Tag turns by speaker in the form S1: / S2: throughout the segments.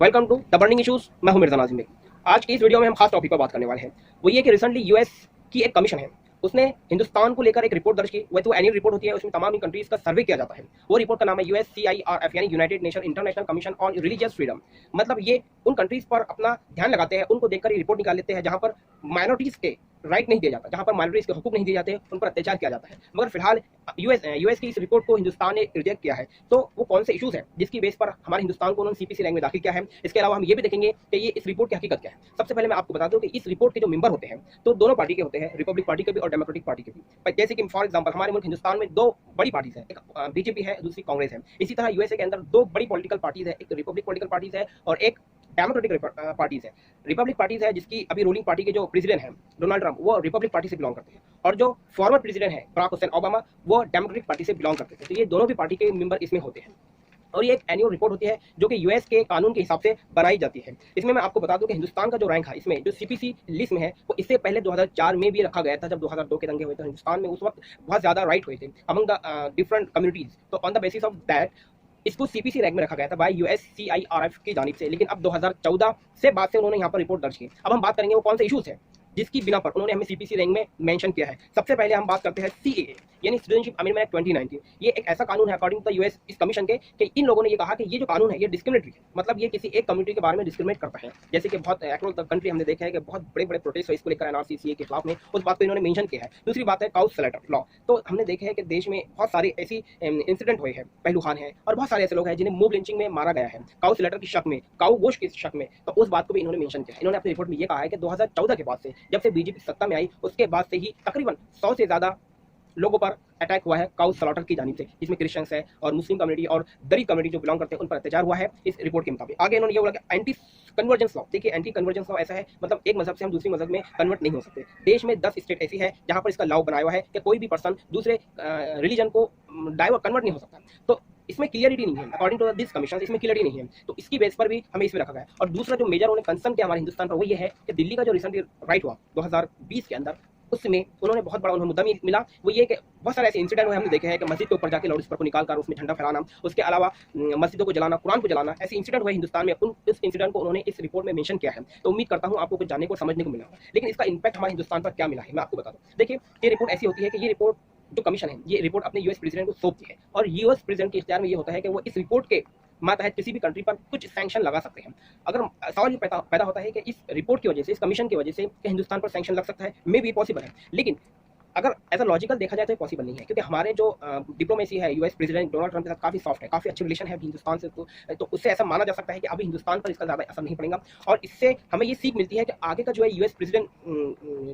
S1: Welcome to the burning issues. मैं हूं Mirza Nazim bag. आज की इस वीडियो में हम खास टॉपिक पर बात करने वाले हैं। वो ये कि रिसेंटली यूएस की एक कमीशन है, उसने हिंदुस्तान को लेकर एक रिपोर्ट दर्ज की। वैसे वो एनुअल रिपोर्ट होती है, उसमें तमाम कंट्रीज का सर्वे किया जाता है। वो रिपोर्ट का नाम है USCIRF यानी United nation international commission on religious freedom. मतलब ये उन कंट्रीज पर अपना ध्यान लगाते हैं, उनको देखकर ये रिपोर्ट निकाल लेते हैं जहां पर माइनॉरिटीज के राइट नहीं दिया जाता, जहां पर माइनॉरिटीज के हुकूक नहीं दिए जाते, उन पर अत्याचार किया जाता है। मगर फिलहाल यूएस की इस रिपोर्ट को हिंदुस्तान ने रिजेक्ट किया है। तो वो कौन से इशूज हैं जिसकी बेस पर हमारे हिंदुस्तान को उन्होंने सीपीसी रैंक में दाखिल किया है, इसके अलावा हम ये भी देखेंगे कि ये इस रिपोर्ट की हकीकत क्या है। सबसे पहले मैं आपको बता दूं कि इस रिपोर्ट के जो मेंबर होते हैं तो दोनों पार्टी के होते हैं, रिपब्लिक पार्टी के भी और डेमोक्रेटिक पार्टी के भी। जैसे कि फॉर एग्जाम्पल हमारे मुल्क हिंदुस्तान में दो बड़ी पार्टीज है, एक बीजेपी है, दूसरी कांग्रेस है। इसी तरह यूएसए के अंदर दो बड़ी पॉलिटिकल पार्टीज है, एक रिपब्लिक पॉलिटिकल पार्टीज है और एक डेमोक्रेटिक पार्टीज है। रिपब्लिक पार्टीज है जिसकी अभी रूलिंग पार्टी के जो प्रेसिडेंट हैं डोनाल्ड ट्रंप, वो रिपब्लिक पार्टी से बिलोंग करते हैं, और जो फॉर्मर प्रेसिडेंट है बराक हुसैन ओबामा, वो डेमोक्रेटिक पार्टी से बिलोंग करते थे। तो ये दोनों भी पार्टी के मेंबर इसमें होते हैं। और ये एक एनुअल रिपोर्ट होती है जो कि यूएस के कानून के हिसाब से बनाई जाती है। इसमें मैं आपको बता दूं कि हिंदुस्तान का जो रैंक है इसमें जो सीपीसी लिस्ट में है वो इससे पहले 2004 में भी रखा गया था। जब 2002 के दंगे हुए थे हिंदुस्तान में, उस वक्त बहुत ज्यादा राइट हुए थे अमंग द डिफरेंट कम्युनिटीज। तो on the basis of that इसको सीपीसी रैंक में रखा गया था बाय USCIRF की जानिब से। लेकिन अब 2014 से बाद से उन्होंने यहाँ पर रिपोर्ट दर्ज की। अब हम बात करेंगे वो कौन से इशूज है जिसकी बिना पर उन्होंने हमें सीपीसी रैंक में मेंशन किया है। सबसे पहले हम बात करते हैं सीएए यानी सिटीजनशिप अमेंडमेंट 2019। ये एक ऐसा कानून है अकॉर्डिंग टू द यूएस इस कमीशन के कि इन लोगों ने ये कहा कि ये जो कानून है ये डिस्क्रिमिनेटरी है। मतलब ये किसी एक कम्युनिटी के बारे में डिस्क्रिमिनेट करता है। जैसे कि बहुत अक्रॉस द कंट्री हमने देखा है कि बहुत बड़े बड़े प्रोटेस्ट है इसको लेकर एनआरसी सीए के खिलाफ में, उस बात को इन्होंने मेंशन किया है। दूसरी बात है काउ स्लेटर लॉ। तो हमने देखा है कि देश में बहुत सारे ऐसी इंसिडेंट हुए हैं, पहलू खान है और बहुत सारे ऐसे लोग हैं जिन्हें मूव लिंचिंग में मारा गया है काउ स्लेटर की शक में, काउ गोश्त की शक में। तो उस बात को भी इन्होंने मेंशन किया है। इन्होंने अपनी रिपोर्ट में ये कहा है कि 2014 के बाद से, जब से बीजेपी सत्ता में आई, उसके बाद से ही तकरीबन 100 से ज्यादा लोगों पर अटैक हुआ है काउ स्लॉटर की जानिब से, जिसमें क्रिश्चियंस है और मुस्लिम कम्युनिटी और दलित कम्युनिटी जो बिलोंग करते हैं उन पर अत्याचार हुआ है इस रिपोर्ट के मुताबिक। आगे इन्होंने ये बोला कि एंटी कन्वर्जेंस लॉ। देखिए एंटी कन्वर्जेंस लॉ ऐसा है, मतलब एक मजहब से हम दूसरी मजहब में कन्वर्ट नहीं हो सकते। देश में 10 स्टेट ऐसी है जहां पर इसका लॉ बनाया हुआ है कि कोई भी पर्सन दूसरे रिलीजन को डाइवर्ट कन्वर्ट नहीं हो सकता। तो इसमें क्लियरिटी नहीं है अकॉर्डिंग टू दिस कमीशन, इसमें क्लियरिटी नहीं है। तो इसकी बेस पर भी हमें इसमें रखा गया है। और दूसरा जो मेजर उन्होंने कंसर्न किया हमारे हिंदुस्तान पर वो ये है कि दिल्ली का जो रिसेंटली राइट हुआ 2020 के अंदर, उसमें उन्होंने बहुत बड़ा उन्हें मुद्दा मिला। वो ये कि बहुत सारे ऐसे इंसिडेंट हुए हमने देखे हैं कि मस्जिद के ऊपर जाके लाउड स्पीकर को निकालकर उसमें झंडा फहराना, उसके अलावा मस्जिदों को जलाना, कुरान को जलाना, ऐसे इंसिडेंट हुए हिंदुस्तान में। उस इंसिडेंट को उन्होंने इस रिपोर्ट में मेंशन किया है। तो उम्मीद करता हूँ आपको कुछ जानने को समझने को मिला होगा। लेकिन इसका इंपैक्ट हमारे हिंदुस्तान पर क्या मिला है मैं आपको बता दूँ। देखिए ये रिपोर्ट ऐसी होती है कि ये रिपोर्ट जो कमीशन है ये रिपोर्ट अपने यूएस प्रेसिडेंट को सौंपती है, और यूएस प्रेसिडेंट के इख्तियार में ये होता है कि वो इस रिपोर्ट के मातहत किसी भी कंट्री पर कुछ सैंक्शन लगा सकते हैं। अगर सवाल ये पैदा होता है कि इस रिपोर्ट की वजह से, इस कमीशन की वजह से हिंदुस्तान पर सैंक्शन लग सकता है, मे भी पॉसिबल है। लेकिन अगर एज अ लॉजिकल देखा जाए तो पॉसिबल नहीं है, क्योंकि हमारे जो डिप्लोमेसी है यूएस प्रेसिडेंट डोनाल्ड ट्रंप के साथ काफी सॉफ्ट है, काफी अच्छे रिलेशन है हिंदुस्तान से। तो उससे ऐसा माना जा सकता है कि अभी हिंदुस्तान पर इसका ज्यादा असर नहीं पड़ेगा। और इससे हमें ये सीख मिलती है कि आगे का जो है यूएस प्रेसिडेंट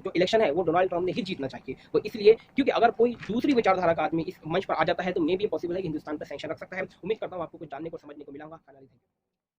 S1: जो इलेक्शन है वो डोनाल्ड ट्रंप ने ही जीतना चाहिए। वो इसलिए क्योंकि अगर कोई दूसरी विचारधारा का आदमी इस मंच पर आ जाता है तो मे भी पॉसिबल है कि हिंदुस्तान पर सैंक्शन रख सकता है। उम्मीद करता हूँ आपको कुछ जानने को समझने को मिला होगा।